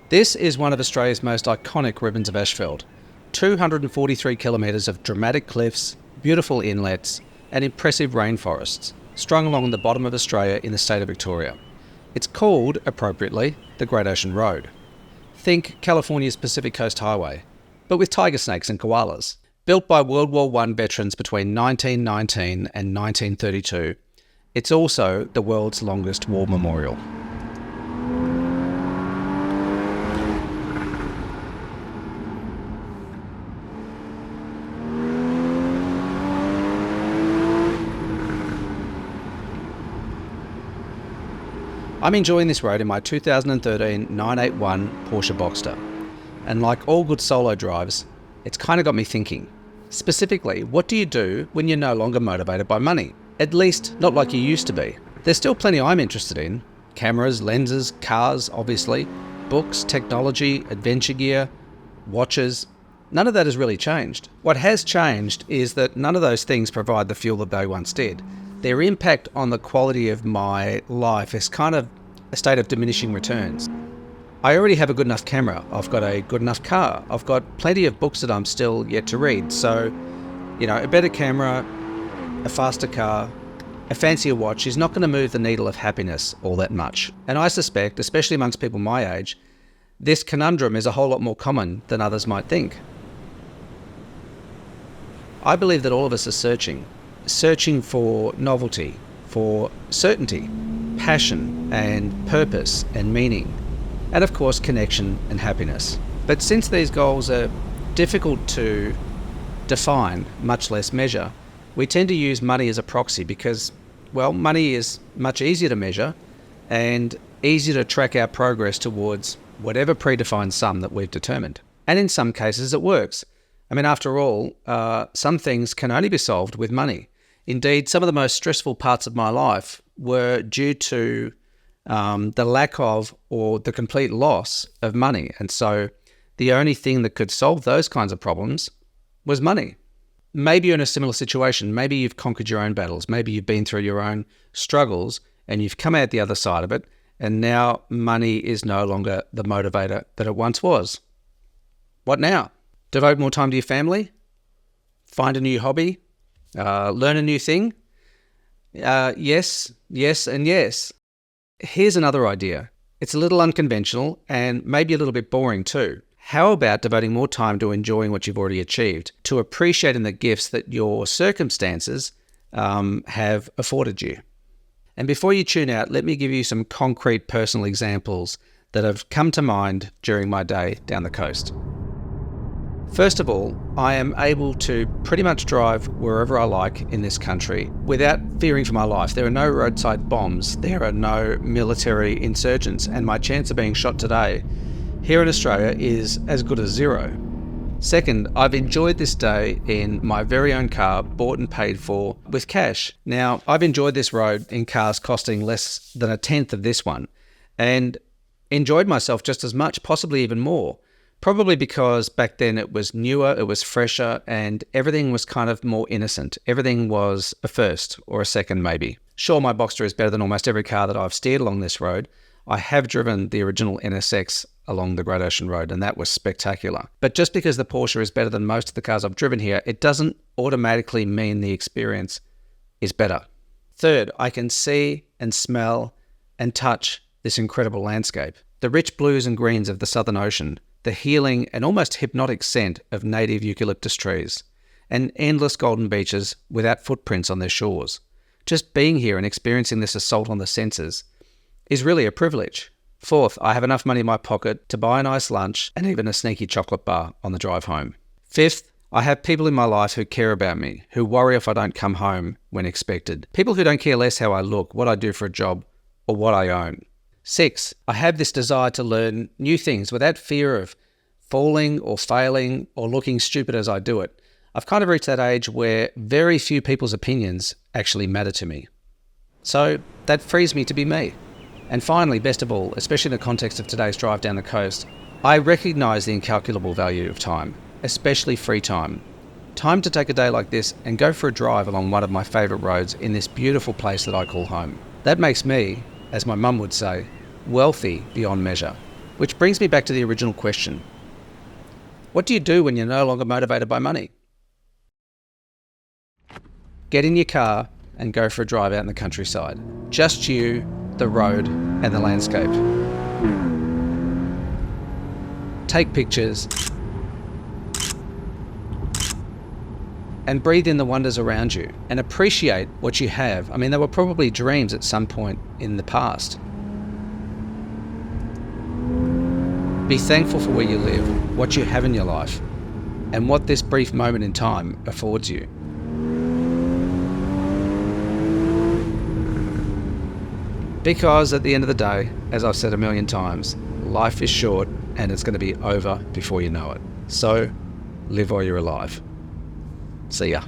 This is one of Australia's most iconic ribbons of asphalt. 243 kilometres of dramatic cliffs, beautiful inlets, and impressive rainforests, strung along the bottom of Australia in the state of Victoria. It's called, appropriately, the Great Ocean Road. Think California's Pacific Coast Highway, but with tiger snakes and koalas. Built by World War I veterans between 1919 and 1932, it's also the world's longest war memorial. I'm enjoying this road in my 2013 981 Porsche Boxster, and like all good solo drives, it's kind of got me thinking. Specifically, what do you do when you're no longer motivated by money? At least, not like you used to be. There's still plenty I'm interested in. Cameras, lenses, cars, obviously, books, technology, adventure gear, watches. None of that has really changed. What has changed is that none of those things provide the fuel that they once did. Their impact on the quality of my life is kind of a state of diminishing returns. I already have a good enough camera. I've got a good enough car. I've got plenty of books that I'm still yet to read. So, a better camera, a faster car, a fancier watch is not going to move the needle of happiness all that much. And I suspect, especially amongst people my age, this conundrum is a whole lot more common than others might think. I believe that all of us are searching for novelty, for certainty, passion and purpose and meaning, and of course connection and happiness. But since these goals are difficult to define, much less measure, we tend to use money as a proxy because, well, money is much easier to measure and easier to track our progress towards whatever predefined sum that we've determined. And in some cases it works. I mean, after all, some things can only be solved with money. Indeed, some of the most stressful parts of my life were due to the lack of or the complete loss of money. And so the only thing that could solve those kinds of problems was money. Maybe you're in a similar situation. Maybe you've conquered your own battles. Maybe you've been through your own struggles and you've come out the other side of it. And now money is no longer the motivator that it once was. What now? Devote more time to your family? Find a new hobby? Learn a new thing? Yes, and yes. Here's another idea. It's a little unconventional and maybe a little bit boring too. How about devoting more time to enjoying what you've already achieved, to appreciating the gifts that your circumstances have afforded you? And before you tune out, let me give you some concrete personal examples that have come to mind during my day down the coast. First of all, I am able to pretty much drive wherever I like in this country without fearing for my life. There are no roadside bombs, there are no military insurgents, and my chance of being shot today here in Australia is as good as zero. Second, I've enjoyed this day in my very own car, bought and paid for with cash. Now, I've enjoyed this road in cars costing less than a tenth of this one, and enjoyed myself just as much, possibly even more. Probably because back then it was newer, it was fresher, and everything was kind of more innocent. Everything was a first or a second maybe. Sure, my Boxster is better than almost every car that I've steered along this road. I have driven the original NSX along the Great Ocean Road, and that was spectacular. But just because the Porsche is better than most of the cars I've driven here, it doesn't automatically mean the experience is better. Third, I can see and smell and touch this incredible landscape. The rich blues and greens of the Southern Ocean, the healing and almost hypnotic scent of native eucalyptus trees, and endless golden beaches without footprints on their shores. Just being here and experiencing this assault on the senses is really a privilege. Fourth, I have enough money in my pocket to buy a nice lunch and even a sneaky chocolate bar on the drive home. Fifth, I have people in my life who care about me, who worry if I don't come home when expected. People who don't care less how I look, what I do for a job, or what I own. 6, I have this desire to learn new things without fear of falling or failing or looking stupid as I do it. I've kind of reached that age where very few people's opinions actually matter to me. So that frees me to be me. And finally, best of all, especially in the context of today's drive down the coast, I recognise the incalculable value of time, especially free time. Time to take a day like this and go for a drive along one of my favourite roads in this beautiful place that I call home. That makes me, as my mum would say, wealthy beyond measure. Which brings me back to the original question. What do you do when you're no longer motivated by money? Get in your car and go for a drive out in the countryside. Just you, the road, and the landscape. Take pictures and breathe in the wonders around you and appreciate what you have. I mean, they were probably dreams at some point in the past. Be thankful for where you live, what you have in your life, and what this brief moment in time affords you. Because at the end of the day, as I've said a million times, life is short and it's going to be over before you know it. So, live while you're alive. See ya.